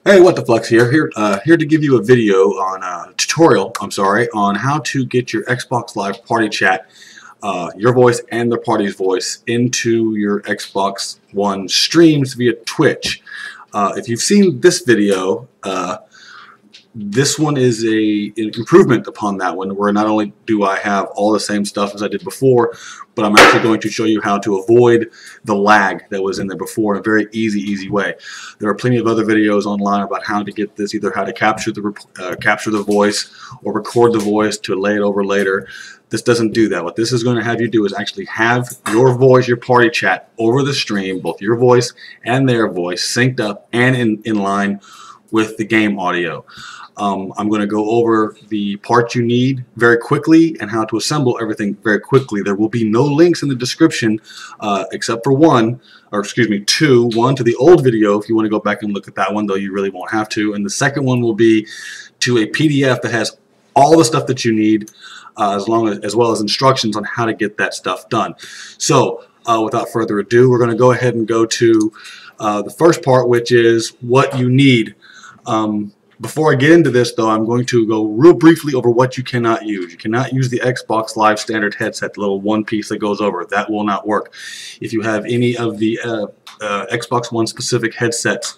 Hey, what the Flux here to give you a video on tutorial. I'm sorry, on how to get your Xbox Live Party Chat, your voice and the party's voice into your Xbox One streams via Twitch. If you've seen this video, this one is an improvement upon that one, where not only do I have all the same stuff as I did before, but I'm actually going to show you how to avoid the lag that was in there before in a very easy way. There are plenty of other videos online about how to get this, either how to capture the voice or record the voice to lay it over later. This doesn't do that. What this is going to have you do is actually have your voice, your party chat over the stream, both your voice and their voice, synced up and in line with the game audio. I'm going to go over the parts you need very quickly and how to assemble everything very quickly. There will be no links in the description except for two. One to the old video if you want to go back and look at that one, though you really won't have to. And the second one will be to a PDF that has all the stuff that you need, as well as instructions on how to get that stuff done. So without further ado, we're going to go ahead and go to the first part, which is what you need. Before I get into this, though, I'm going to go real briefly over what you cannot use. You cannot use the Xbox Live standard headset, the little one piece that goes over. That will not work. If you have any of the Xbox One specific headsets,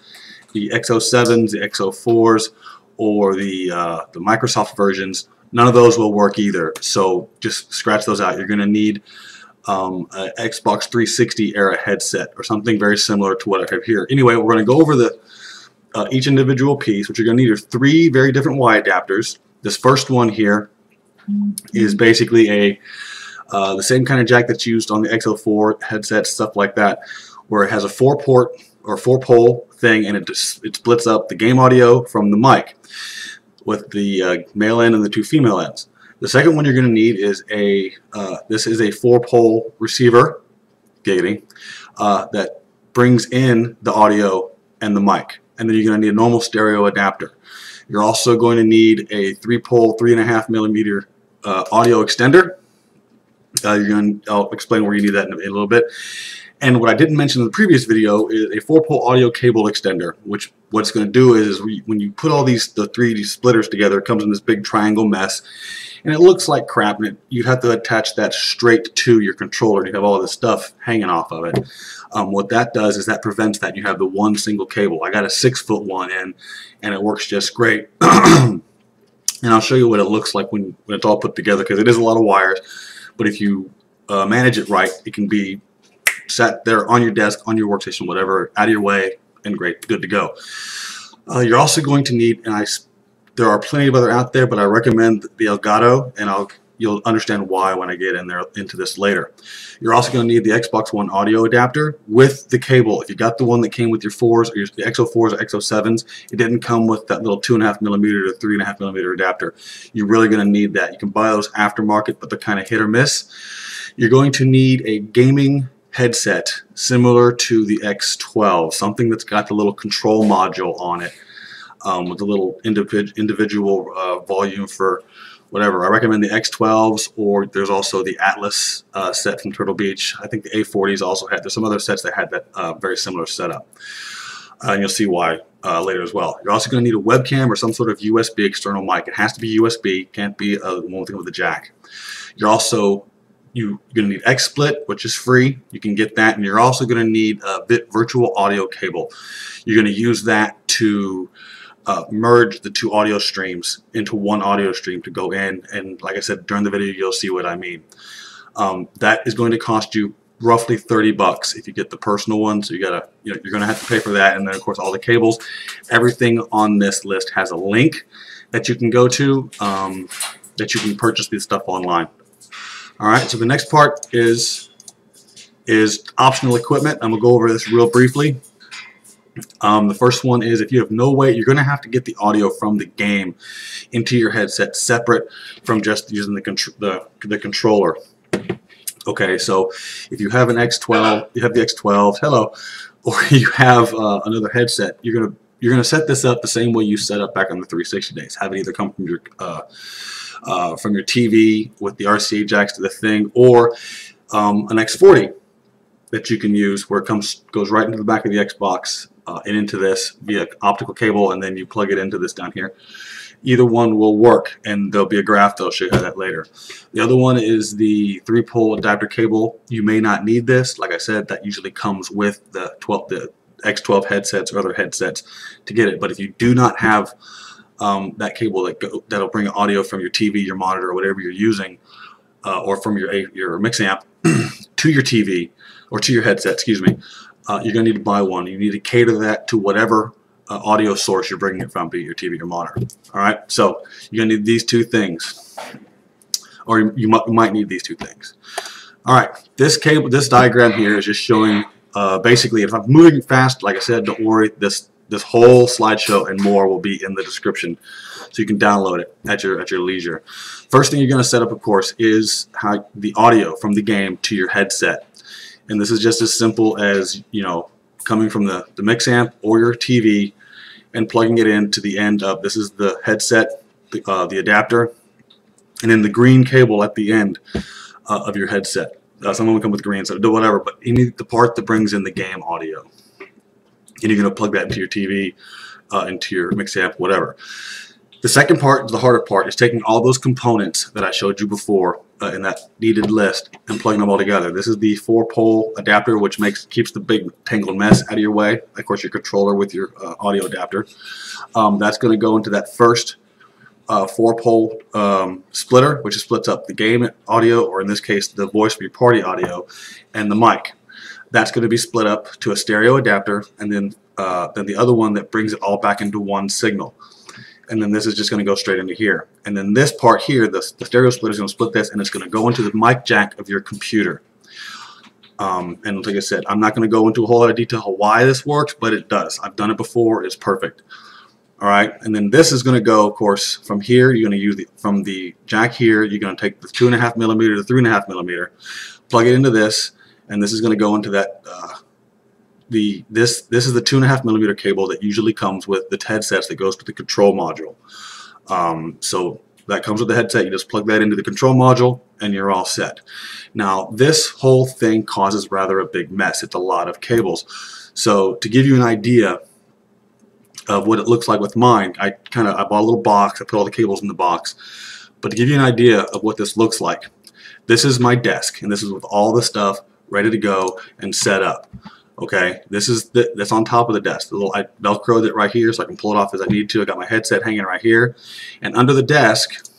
the X07s, the X04s, or the Microsoft versions, none of those will work either. So just scratch those out. You're going to need an Xbox 360 era headset or something very similar to what I have here. Anyway, we're going to go over each individual piece. What you're going to need are three very different Y adapters. This first one here is basically the same kind of jack that's used on the X04 headsets, stuff like that, where it has a 4-port or 4-pole thing, and it splits up the game audio from the mic with the male end and the two female ends. The second one you're going to need is this is a 4-pole receiver, giggity, that brings in the audio and the mic. And then you're going to need a normal stereo adapter. You're also going to need a 3-pole, 3.5mm audio extender. I'll explain where you need that in a little bit. And what I didn't mention in the previous video is a 4-pole audio cable extender, which what it's going to do is when you put all the 3D splitters together, it comes in this big triangle mess, and it looks like crap, and you have to attach that straight to your controller, and you have all this stuff hanging off of it. What that does is that prevents that. You have the one single cable. I got a 6-foot one in, and it works just great. And I'll show you what it looks like when it's all put together, because it is a lot of wires, but if you manage it right, it can be sat there on your desk, on your workstation, whatever, out of your way, and great, good to go. You're also going to need, and there are plenty of other out there, but I recommend the Elgato, and you'll understand why when I get into this later. You're also going to need the Xbox One audio adapter with the cable. If you got the one that came with your 4s, or the X04s or X07s, it didn't come with that little 2.5mm to 3.5mm adapter. You're really going to need that. You can buy those aftermarket, but they're kind of hit or miss. You're going to need a gaming headset similar to the X12, something that's got the little control module on it, with a little individual volume for whatever. I recommend the X12s, or there's also the Atlas set from Turtle Beach. I think the A40s also there's some other sets that had that very similar setup. And you'll see why later as well. You're also going to need a webcam or some sort of USB external mic. It has to be USB, can't be one thing with a jack. You're going to need XSplit, which is free. You can get that, and you're also going to need a virtual audio cable. You're going to use that to merge the two audio streams into one audio stream to go in, and like I said, during the video you'll see what I mean. That is going to cost you roughly $30 if you get the personal one, so you're going to have to pay for that, and then of course all the cables. Everything on this list has a link that you can go to, that you can purchase this stuff online. Alright, so the next part is optional equipment. I'm going to go over this real briefly. The first one is, if you have no way, you're going to have to get the audio from the game into your headset separate from just using the controller. Okay, so if you have an X12, you have the X12, hello, or you have another headset, you're gonna set this up the same way you set up back on the 360 days. Have it either come from your TV with the RCA jacks to the thing, or an X40 that you can use where it goes right into the back of the Xbox and into this via optical cable, and then you plug it into this down here. Either one will work, and there'll be a graph that'll show you that later. The other one is the 3-pole adapter cable. You may not need this. Like I said, that usually comes with the X12 headsets or other headsets to get it. But if you do not have that cable that'll bring audio from your TV, your monitor, or whatever you're using, or from your mix amp to your TV or to your headset, excuse me, you're going to need to buy one. You need to cater that to whatever audio source you're bringing it from, be it your TV or monitor. All right, so you're going to need these two things, or you might need these two things. All right, this diagram here is just showing basically, if I'm moving fast, like I said, don't worry. This whole slideshow and more will be in the description, so you can download it at your leisure. First thing you're going to set up, of course, is the audio from the game to your headset, and this is just as simple as, you know, coming from the mix amp or your TV and plugging it into the end of, this is the headset, the adapter, and then the green cable at the end of your headset. Some of them come with green, so do whatever, but you need the part that brings in the game audio. And you're going to plug that into your TV, into your mix amp, whatever. The second part, the harder part, is taking all those components that I showed you before in that needed list and plugging them all together. This is the 4-pole adapter, which keeps the big tangled mess out of your way. Of course, your controller with your audio adapter. That's going to go into that first 4-pole splitter, which splits up the game audio, or in this case, the voice for your party audio, and the mic. That's going to be split up to a stereo adapter, and then the other one that brings it all back into one signal. And then this is just going to go straight into here. And then this part here, the stereo splitter is going to split this, and it's going to go into the mic jack of your computer. And like I said, I'm not going to go into a whole lot of detail on why this works, but it does. I've done it before. It's perfect. All right, and then this is going to go, of course, from here. You're going to use from the jack here. You're going to take the 2.5 millimeter to 3.5 millimeter, plug it into this, and this is going to go into that. This is the 2.5 millimeter cable that usually comes with the headsets that goes to the control module. So that comes with the headset. You just plug that into the control module, and you're all set. Now, this whole thing causes rather a big mess. It's a lot of cables. So to give you an idea of what it looks like with mine, I bought a little box. I put all the cables in the box. But to give you an idea of what this looks like, this is my desk, and this is with all the stuff ready to go and set up. Okay, that's on top of the desk. I velcroed it right here so I can pull it off as I need to. I got my headset hanging right here, and under the desk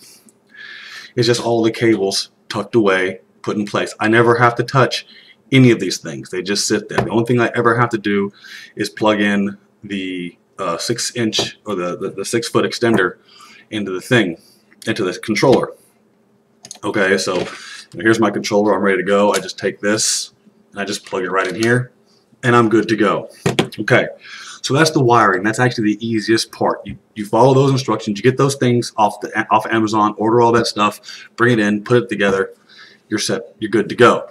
is just all the cables tucked away, put in place. I never have to touch any of these things. They just sit there. The only thing I ever have to do is plug in the 6-inch or the 6-foot extender into this controller. Okay, so here's my controller. I'm ready to go. I just take this and I just plug it right in here, and I'm good to go. Okay, so that's the wiring. That's actually the easiest part. You follow those instructions. You get those things off Amazon, order all that stuff, bring it in, put it together. You're set. You're good to go.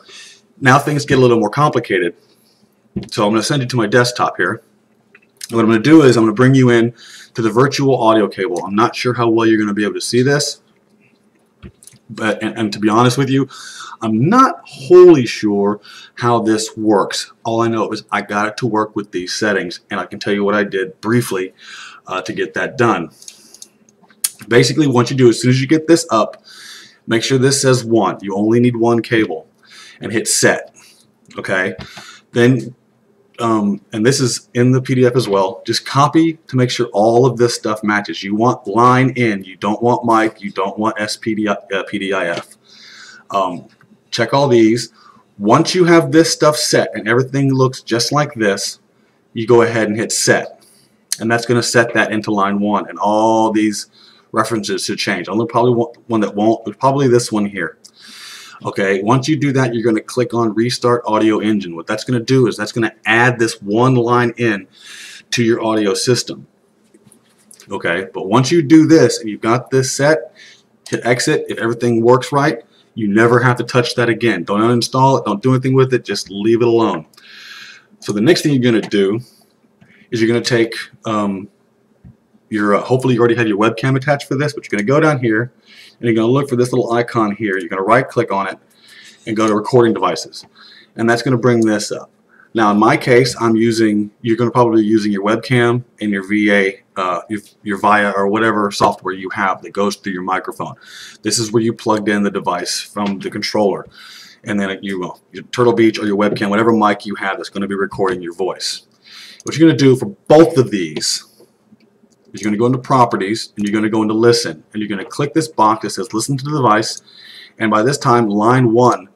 Now things get a little more complicated. So I'm going to send you to my desktop here. What I'm going to do is I'm going to bring you in to the virtual audio cable. I'm not sure how well you're going to be able to see this, but and to be honest with you, I'm not wholly sure how this works. All I know is I got it to work with these settings, and I can tell you what I did briefly to get that done. Basically, what you do as soon as you get this up, make sure this says 1. You only need 1 cable, and hit set. Okay, then and this is in the PDF as well. Just copy to make sure all of this stuff matches. You want line in. You don't want mic. You don't want PDIF. Check all these. Once you have this stuff set and everything looks just like this, you go ahead and hit set, and that's going to set that into line 1, and all these references should change. Only probably one that won't, but probably this one here. Okay, once you do that, you're going to click on Restart Audio Engine. What that's going to do is that's going to add this one line in to your audio system. Okay, but once you do this and you've got this set, hit exit. If everything works right, you never have to touch that again. Don't uninstall it. Don't do anything with it. Just leave it alone. So the next thing you're going to do is you're going to take hopefully you already have your webcam attached for this, but you're going to go down here and you're going to look for this little icon here. You're going to right click on it and go to recording devices, and that's going to bring this up. Now, in my case, you're going to probably be using your webcam and your VA, your VIA or whatever software you have that goes through your microphone. This is where you plugged in the device from the controller. And then your Turtle Beach or your webcam, whatever mic you have that's going to be recording your voice. What you're going to do for both of these is you're going to go into Properties and you're going to go into Listen. And you're going to click this box that says Listen to the device. And by this time, line 1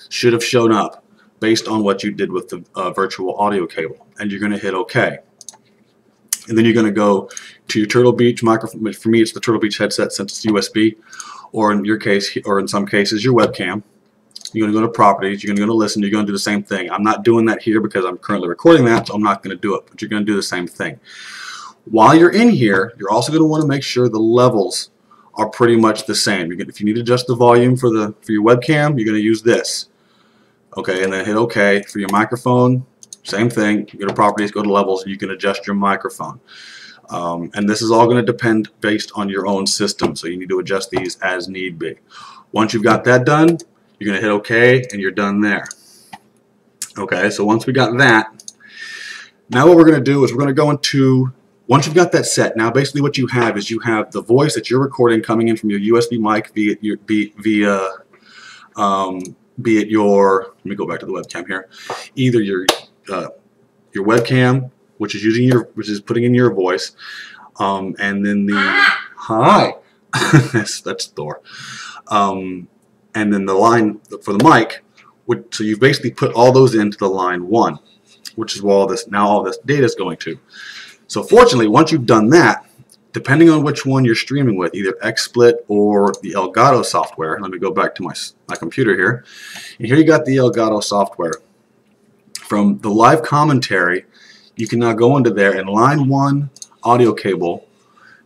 should have shown up based on what you did with the virtual audio cable. And you're going to hit OK. And then you're going to go to your Turtle Beach microphone. For me, it's the Turtle Beach headset since it's USB. Or in your case, or in some cases, your webcam. You're going to go to Properties, you're going to go to Listen, you're going to do the same thing. I'm not doing that here because I'm currently recording that, so I'm not going to do it, but you're going to do the same thing. While you're in here, you're also going to want to make sure the levels are pretty much the same. If you need to adjust the volume for your webcam, you're going to use this. Okay, and then hit OK. For your microphone, same thing. You go to Properties, go to Levels, and you can adjust your microphone. And this is all going to depend based on your own system, so you need to adjust these as need be. Once you've got that done, you're going to hit OK, and you're done there. Okay, so once we got that, now what we're going to do is we're going to go into, once you've got that set, now basically what you have is you have the voice that you're recording coming in from your USB mic be it your, let me go back to the webcam here, either your webcam, which is putting in your voice, and then the hi, that's Thor, and then the line for the mic. So you've basically put all those into the line 1, which is where all this data is going to. So fortunately, once you've done that, depending on which one you're streaming with, either XSplit or the Elgato software. Let me go back to my computer here. And here you got the Elgato software. From the live commentary, you can now go into there, and line 1 audio cable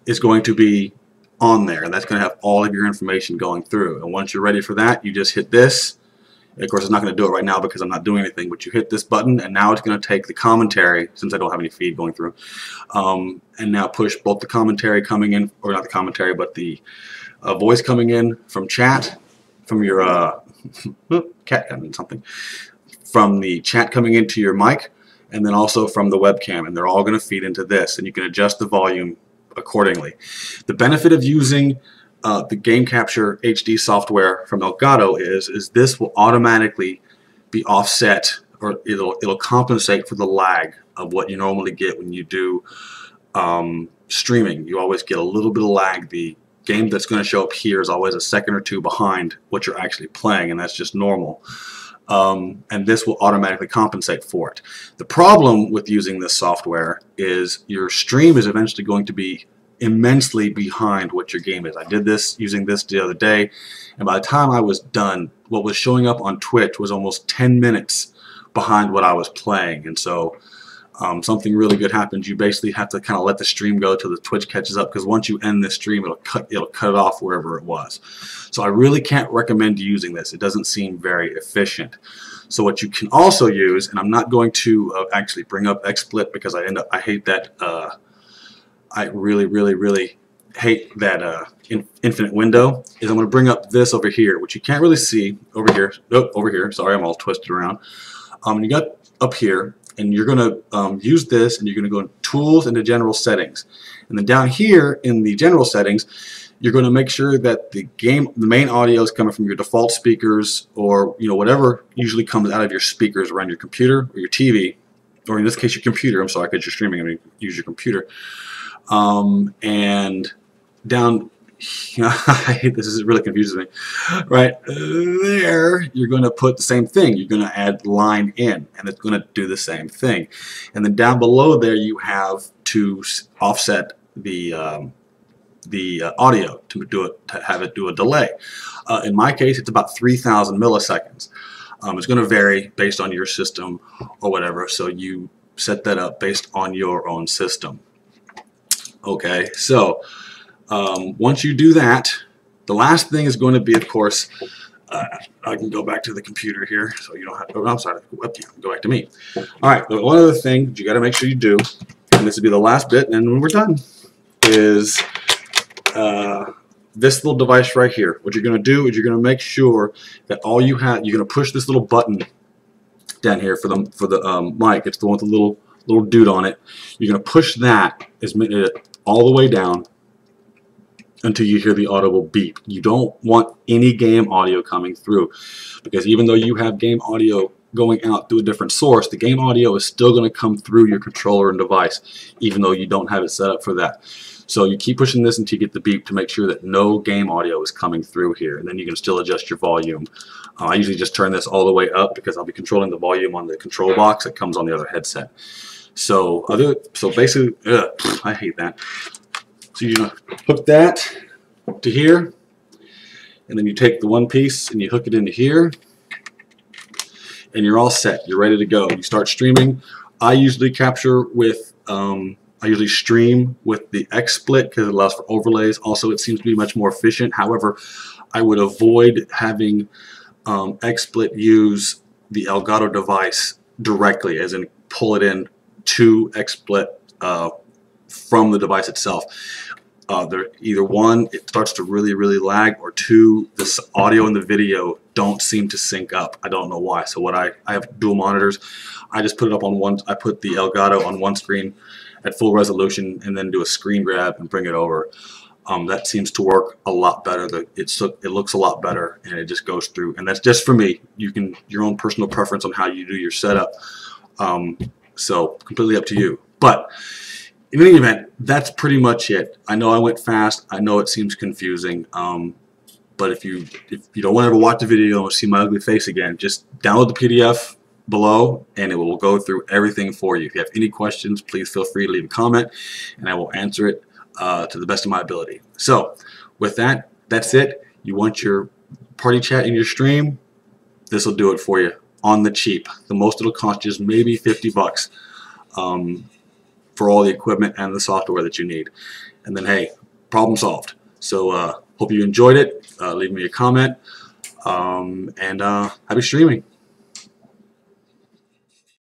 is going to be on there, and that's going to have all of your information going through. And once you're ready for that, you just hit this. Of course, it's not going to do it right now because I'm not doing anything, but you hit this button, and now it's going to take the commentary, since I don't have any feed going through, and now push both the commentary coming in, or not the commentary, but the voice coming in from chat, from your from the chat coming into your mic, and then also from the webcam, and they're all going to feed into this, and you can adjust the volume accordingly. The benefit of using the Game Capture HD software from Elgato is this will automatically be offset, or it'll compensate for the lag of what you normally get when you do streaming. You always get a little bit of lag. The game that's going to show up here is always a second or two behind what you're actually playing, and that's just normal. And this will automatically compensate for it. The problem with using this software is your stream is eventually going to be immensely behind what your game is. I did this using this the other day, and by the time I was done, what was showing up on Twitch was almost 10 minutes behind what I was playing. And so something really good happens. You basically have to kind of let the stream go till the Twitch catches up, because once you end the stream, it'll cut it off wherever it was. So I really can't recommend using this. It doesn't seem very efficient. So what you can also use, and I'm not going to actually bring up XSplit because I hate that. I really, really, really hate that infinite window. Is I'm going to bring up this over here, which you can't really see over here. Oh, over here. Sorry, I'm all twisted around. You got up here, and you're going to use this, and you're going to go in Tools into General Settings, and then down here in the General Settings, you're going to make sure that the main audio is coming from your default speakers, or whatever usually comes out of your speakers around your computer or your TV, or in this case your computer. I'm sorry, because you're streaming, I mean use your computer. And down, this is really confuses me. Right there, you're going to put the same thing. You're going to add line in, and it's going to do the same thing. And then down below there, you have to offset the audio to have it do a delay. In my case, it's about 3,000 milliseconds. It's going to vary based on your system or whatever. So you set that up based on your own system. Okay, so once you do that, the last thing is going to be, of course, I can go back to the computer here, so you don't have to. Oh, I'm sorry, the webcam. Go back to me. All right, but one other thing that you got to make sure you do, and this will be the last bit, and when we're done, is this little device right here. What you're going to do is you're going to make sure that all you have, you're going to push this little button down here for the mic. It's the one with the little dude on it. You're going to push that all the way down until you hear the audible beep. You don't want any game audio coming through, because even though you have game audio going out through a different source, the game audio is still going to come through your controller and device, even though you don't have it set up for that. So you keep pushing this until you get the beep to make sure that no game audio is coming through here, and then you can still adjust your volume. I usually just turn this all the way up because I'll be controlling the volume on the control box that comes on the other headset. So basically, I hate that. So you hook that to here, and then you take the one piece and you hook it into here, and you're all set. You're ready to go. You start streaming. I usually capture with, I usually stream with the XSplit because it allows for overlays. Also, it seems to be much more efficient. However, I would avoid having XSplit use the Elgato device directly, as in pull it in to XSplit from the device itself. Either one, it starts to really lag, or two, this audio and the video don't seem to sync up. I don't know why. So what I have dual monitors. I just put it up on one. I put the Elgato on one screen at full resolution, and then do a screen grab and bring it over. That seems to work a lot better. It looks a lot better, and it just goes through. And that's just for me. You can your own personal preference on how you do your setup. So completely up to you. But in any event, that's pretty much it. I know I went fast. I know it seems confusing. But if you don't want to ever watch the video and see my ugly face again, just download the PDF below, and it will go through everything for you. If you have any questions, please feel free to leave a comment, and I will answer it to the best of my ability. So with that, that's it. You want your party chat in your stream? This will do it for you on the cheap. The most it'll cost you is maybe 50 bucks. For all the equipment and the software that you need. And then, hey, problem solved. So hope you enjoyed it. Leave me a comment, and happy streaming.